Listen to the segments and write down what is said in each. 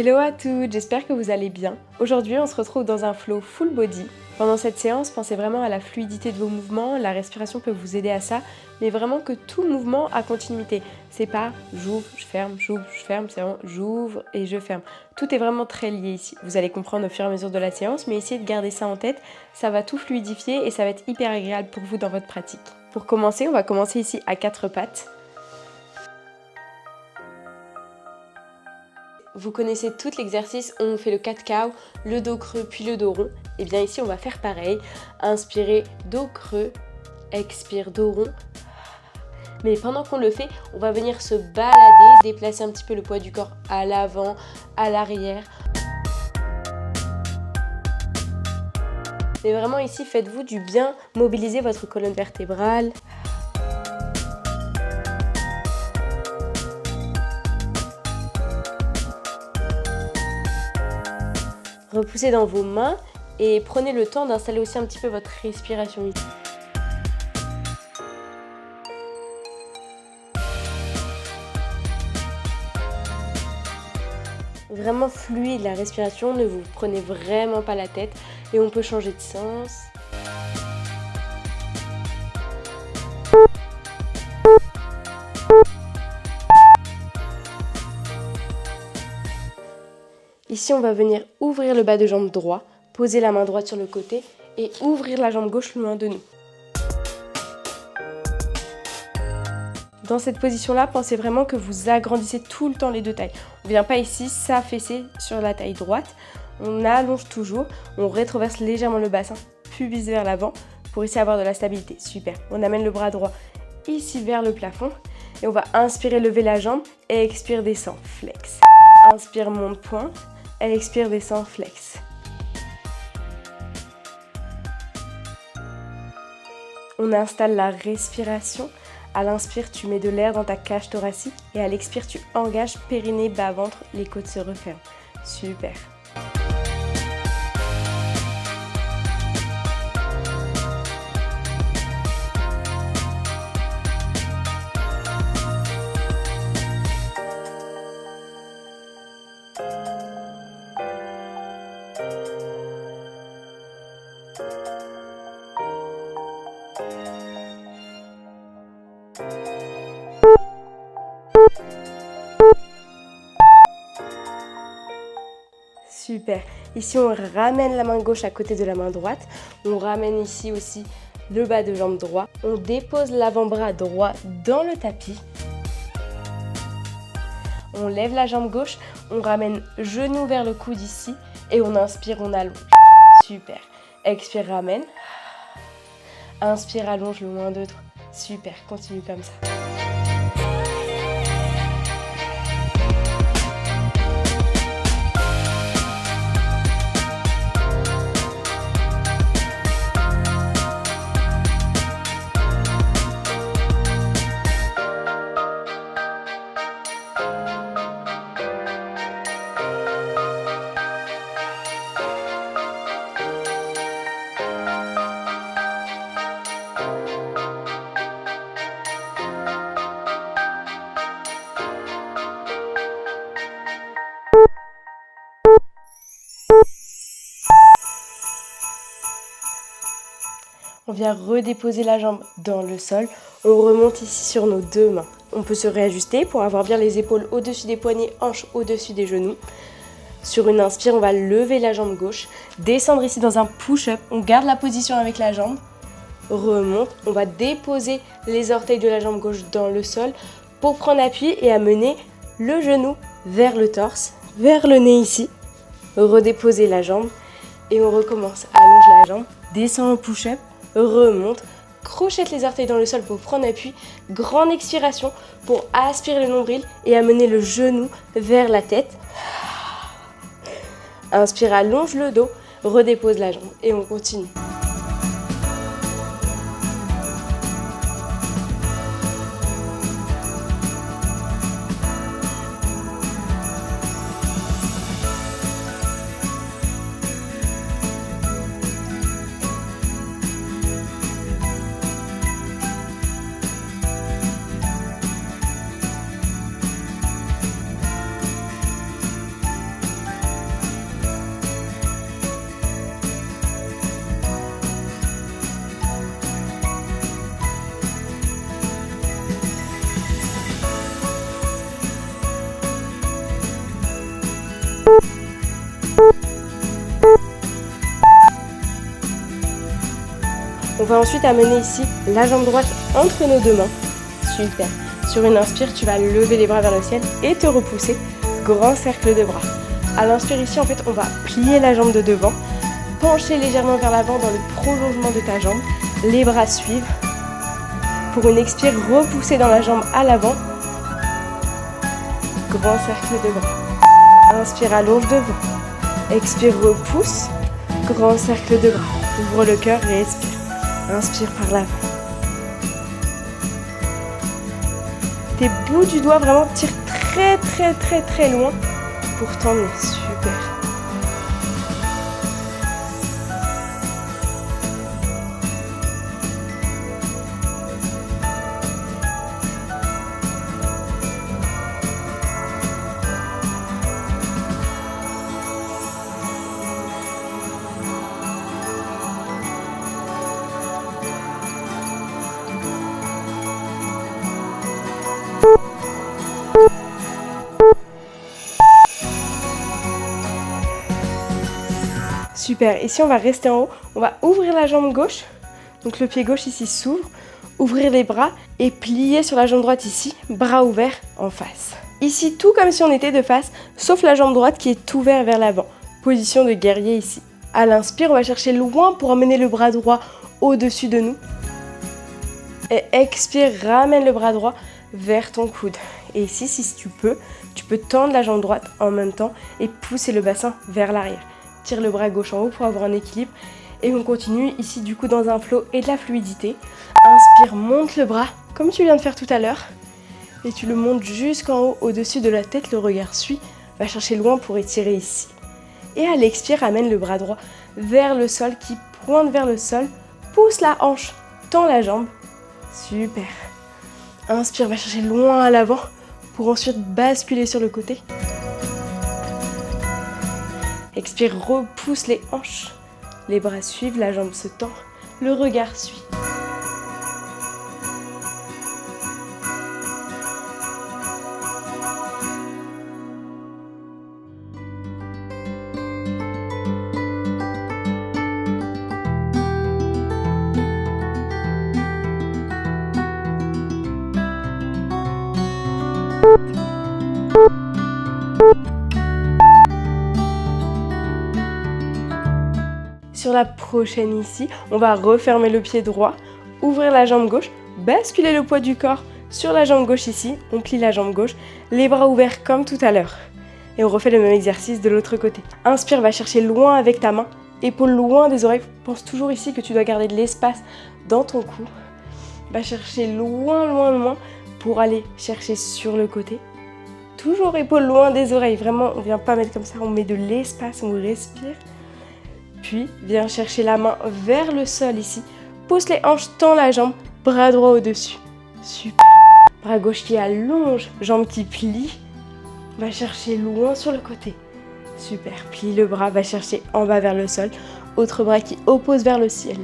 Hello à toutes, j'espère que vous allez bien. Aujourd'hui, on se retrouve dans un flow full body. Pendant cette séance, pensez vraiment à la fluidité de vos mouvements, la respiration peut vous aider à ça, mais vraiment que tout mouvement a continuité. C'est pas j'ouvre, je ferme, c'est vraiment j'ouvre et je ferme. Tout est vraiment très lié ici. Vous allez comprendre au fur et à mesure de la séance, mais essayez de garder ça en tête, ça va tout fluidifier et ça va être hyper agréable pour vous dans votre pratique. Pour commencer, on va commencer ici à 4 pattes. Vous connaissez tout l'exercice, on fait le 4 cow, le dos creux puis le dos rond. Et bien ici on va faire pareil, inspirez dos creux, expire dos rond. Mais pendant qu'on le fait, on va venir se balader, déplacer un petit peu le poids du corps à l'avant, à l'arrière. Mais vraiment ici, faites-vous du bien, mobilisez votre colonne vertébrale. Repoussez dans vos mains et prenez le temps d'installer aussi un petit peu votre respiration ici. Vraiment fluide la respiration, ne vous prenez vraiment pas la tête et on peut changer de sens. Ici, on va venir ouvrir le bas de jambe droit, poser la main droite sur le côté et ouvrir la jambe gauche loin de nous. Dans cette position-là, pensez vraiment que vous agrandissez tout le temps les deux tailles. On ne vient pas ici s'affaisser sur la taille droite, on allonge toujours, on rétroverse légèrement le bassin, pubis vers l'avant pour ici avoir de la stabilité. Super, on amène le bras droit ici vers le plafond et on va inspirer, lever la jambe et expire, descend, flex. Inspire, monte, pointe. Expire, descend, flex. On installe la respiration. À l'inspire, tu mets de l'air dans ta cage thoracique et à l'expire, tu engages périnée, bas-ventre, les côtes se referment. Super. Super. Ici, on ramène la main gauche à côté de la main droite. On ramène ici aussi le bas de jambe droit. On dépose l'avant-bras droit dans le tapis. On lève la jambe gauche. On ramène genou vers le coude ici. Et on inspire, on allonge. Super. Expire, ramène. Inspire, allonge le loin de toi. Super. Continue comme ça. On vient redéposer la jambe dans le sol. On remonte ici sur nos deux mains. On peut se réajuster pour avoir bien les épaules au-dessus des poignets, hanches au-dessus des genoux. Sur une inspire, on va lever la jambe gauche, descendre ici dans un push-up. On garde la position avec la jambe, remonte. On va déposer les orteils de la jambe gauche dans le sol pour prendre appui et amener le genou vers le torse, vers le nez ici. Redéposer la jambe et on recommence. Allonge la jambe, descend au push-up. Remonte, crochette les orteils dans le sol pour prendre appui, grande expiration pour aspirer le nombril et amener le genou vers la tête. Inspire, allonge le dos, redépose la jambe et on continue. va ensuite amener ici la jambe droite entre nos deux mains. Super. Sur une inspire, tu vas lever les bras vers le ciel et te repousser. Grand cercle de bras. À l'inspire ici, en fait, on va plier la jambe de devant, pencher légèrement vers l'avant dans le prolongement de ta jambe. Les bras suivent. Pour une expire, repousser dans la jambe à l'avant. Grand cercle de bras. Inspire, allonge devant. Expire, repousse. Grand cercle de bras. Ouvre le cœur et expire. Inspire par l'avant. Tes bouts du doigt vraiment tirent très loin pour t'emmener. Super. Super, ici on va rester en haut, on va ouvrir la jambe gauche, donc le pied gauche ici s'ouvre, ouvrir les bras et plier sur la jambe droite ici, bras ouverts en face. Ici tout comme si on était de face, sauf la jambe droite qui est ouverte vers l'avant, position de guerrier ici. À l'inspire, on va chercher loin pour emmener le bras droit au-dessus de nous. Et expire, ramène le bras droit vers ton coude. Et ici, si tu peux tendre la jambe droite en même temps et pousser le bassin vers l'arrière. Tire le bras gauche en haut pour avoir un équilibre. Et on continue ici du coup dans un flow et de la fluidité. Inspire, monte le bras comme tu viens de faire tout à l'heure. Et tu le montes jusqu'en haut, au-dessus de la tête, le regard suit. Va chercher loin pour étirer ici. Et à l'expire, amène le bras droit vers le sol qui pointe vers le sol. Pousse la hanche, tends la jambe. Super. Inspire, va chercher loin à l'avant pour ensuite basculer sur le côté. Expire, repousse les hanches. Les bras suivent, la jambe se tend, le regard suit. Sur la prochaine ici, on va refermer le pied droit, ouvrir la jambe gauche, basculer le poids du corps sur la jambe gauche ici, on plie la jambe gauche, les bras ouverts comme tout à l'heure. Et on refait le même exercice de l'autre côté. Inspire, va chercher loin avec ta main, épaules loin des oreilles. Pense toujours ici que tu dois garder de l'espace dans ton cou. Va chercher loin pour aller chercher sur le côté. Toujours épaules loin des oreilles, vraiment on vient pas mettre comme ça, on met de l'espace, on respire. Puis, viens chercher la main vers le sol ici. Pousse les hanches, tends la jambe, bras droit au-dessus. Super. Bras gauche qui allonge, jambe qui plie. Va chercher loin sur le côté. Super. Plie le bras, va chercher en bas vers le sol. Autre bras qui oppose vers le ciel.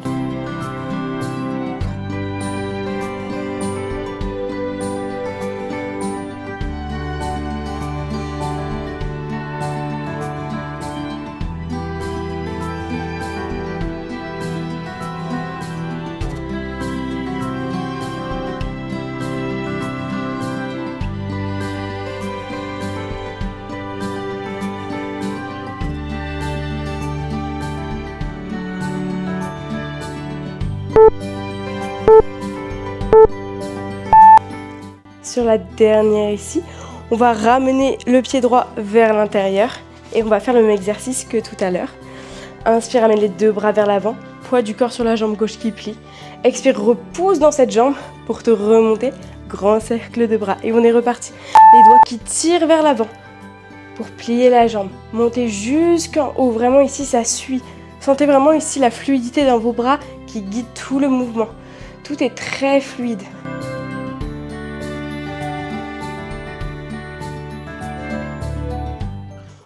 Sur la dernière ici, on va ramener le pied droit vers l'intérieur et on va faire le même exercice que tout à l'heure. Inspire, amène les deux bras vers l'avant, poids du corps sur la jambe gauche qui plie. Expire, repousse dans cette jambe pour te remonter, grand cercle de bras. Et on est reparti. Les doigts qui tirent vers l'avant pour plier la jambe, monter jusqu'en haut. Vraiment ici, ça suit. Sentez vraiment ici la fluidité dans vos bras qui guide tout le mouvement. Tout est très fluide.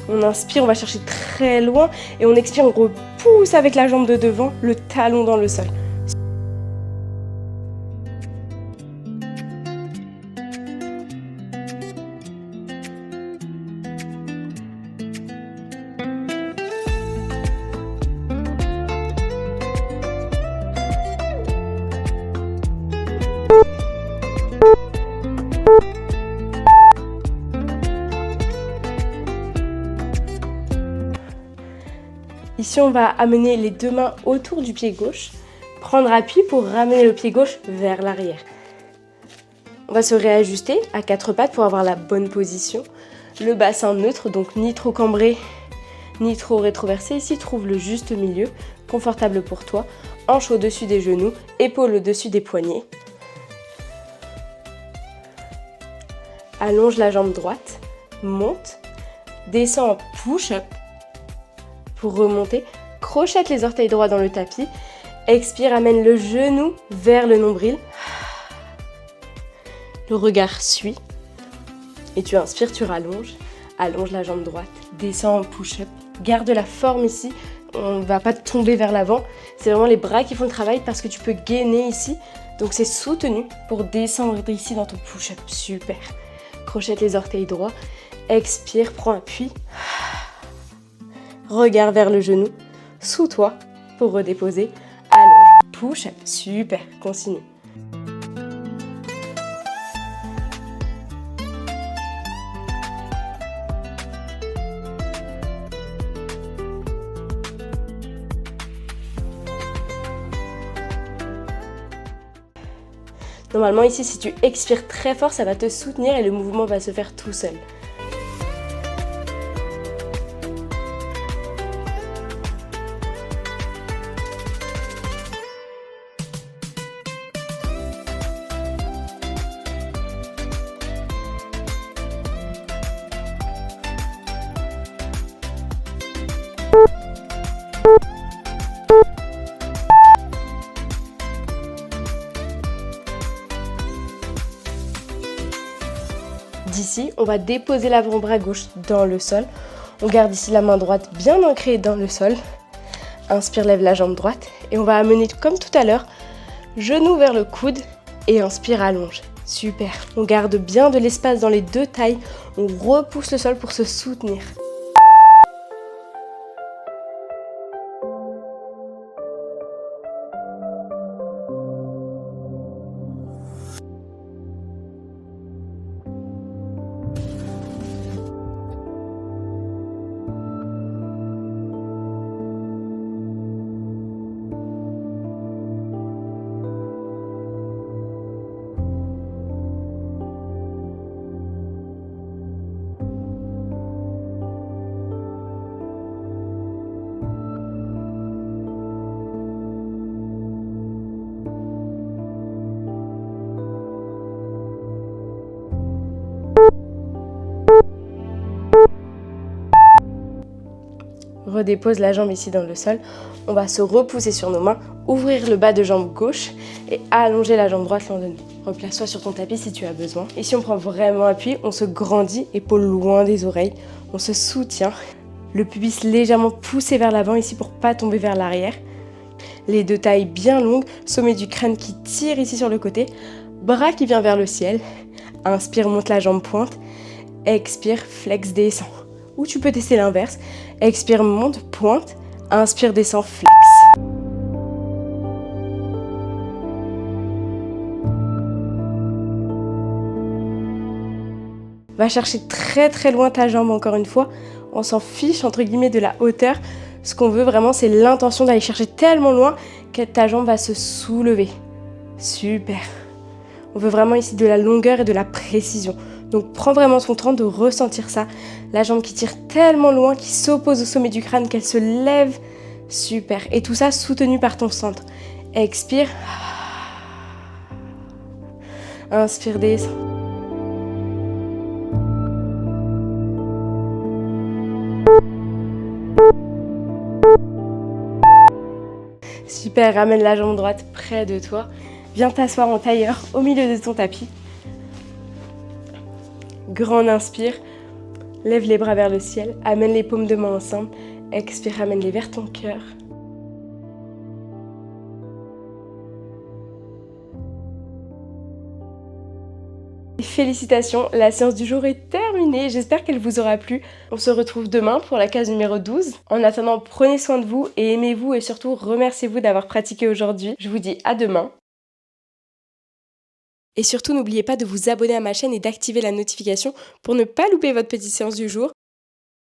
On inspire, on va chercher très loin et on expire, on repousse avec la jambe de devant, le talon dans le sol. Ici, on va amener les deux mains autour du pied gauche, prendre appui pour ramener le pied gauche vers l'arrière. On va se réajuster à quatre pattes pour avoir la bonne position. Le bassin neutre, donc ni trop cambré, ni trop rétroversé. Ici, trouve le juste milieu, confortable pour toi. Hanches au-dessus des genoux, épaules au-dessus des poignets. Allonge la jambe droite, monte, descend en push-up. Pour remonter, crochette les orteils droits dans le tapis. Expire, amène le genou vers le nombril. Le regard suit. Et tu inspires, tu rallonges. Allonge la jambe droite, descends en push-up. Garde la forme ici. On ne va pas tomber vers l'avant. C'est vraiment les bras qui font le travail parce que tu peux gainer ici. Donc c'est soutenu pour descendre ici dans ton push-up. Super. Crochette les orteils droits. Expire, prends appui. Regard vers le genou, sous toi pour redéposer. Allonge, push-up, super, continue. Normalement ici, si tu expires très fort, ça va te soutenir et le mouvement va se faire tout seul. D'ici, on va déposer l'avant-bras gauche dans le sol. On garde ici la main droite bien ancrée dans le sol. Inspire, lève la jambe droite. Et on va amener comme tout à l'heure, genou vers le coude et inspire, allonge. Super. On garde bien de l'espace dans les deux tailles. On repousse le sol pour se soutenir. Redépose la jambe ici dans le sol. On va se repousser sur nos mains, ouvrir le bas de jambe gauche et allonger la jambe droite l'en de nous. Replace-toi sur ton tapis si tu as besoin. Ici, on prend vraiment appui, on se grandit, épaules loin des oreilles. On se soutient. Le pubis légèrement poussé vers l'avant ici pour pas tomber vers l'arrière. Les deux tailles bien longues, sommet du crâne qui tire ici sur le côté. Bras qui vient vers le ciel. Inspire, monte la jambe pointe. Expire, flex, descend. Ou tu peux tester l'inverse. Expire, monte, pointe. Inspire, descend, flex. Va chercher très très loin ta jambe encore une fois. On s'en fiche entre guillemets de la hauteur. Ce qu'on veut vraiment, c'est l'intention d'aller chercher tellement loin que ta jambe va se soulever. Super. On veut vraiment ici de la longueur et de la précision. Donc prends vraiment ton temps de ressentir ça. La jambe qui tire tellement loin, qui s'oppose au sommet du crâne, qu'elle se lève. Super. Et tout ça soutenu par ton centre. Expire. Inspire, descends. Super, ramène la jambe droite près de toi. Viens t'asseoir en tailleur au milieu de ton tapis. Grand inspire, lève les bras vers le ciel, amène les paumes de main ensemble. Expire, amène-les vers ton cœur. Félicitations, la séance du jour est terminée, j'espère qu'elle vous aura plu. On se retrouve demain pour la case numéro 12. En attendant, prenez soin de vous et aimez-vous et surtout remerciez-vous d'avoir pratiqué aujourd'hui. Je vous dis à demain. Et surtout, n'oubliez pas de vous abonner à ma chaîne et d'activer la notification pour ne pas louper votre petite séance du jour.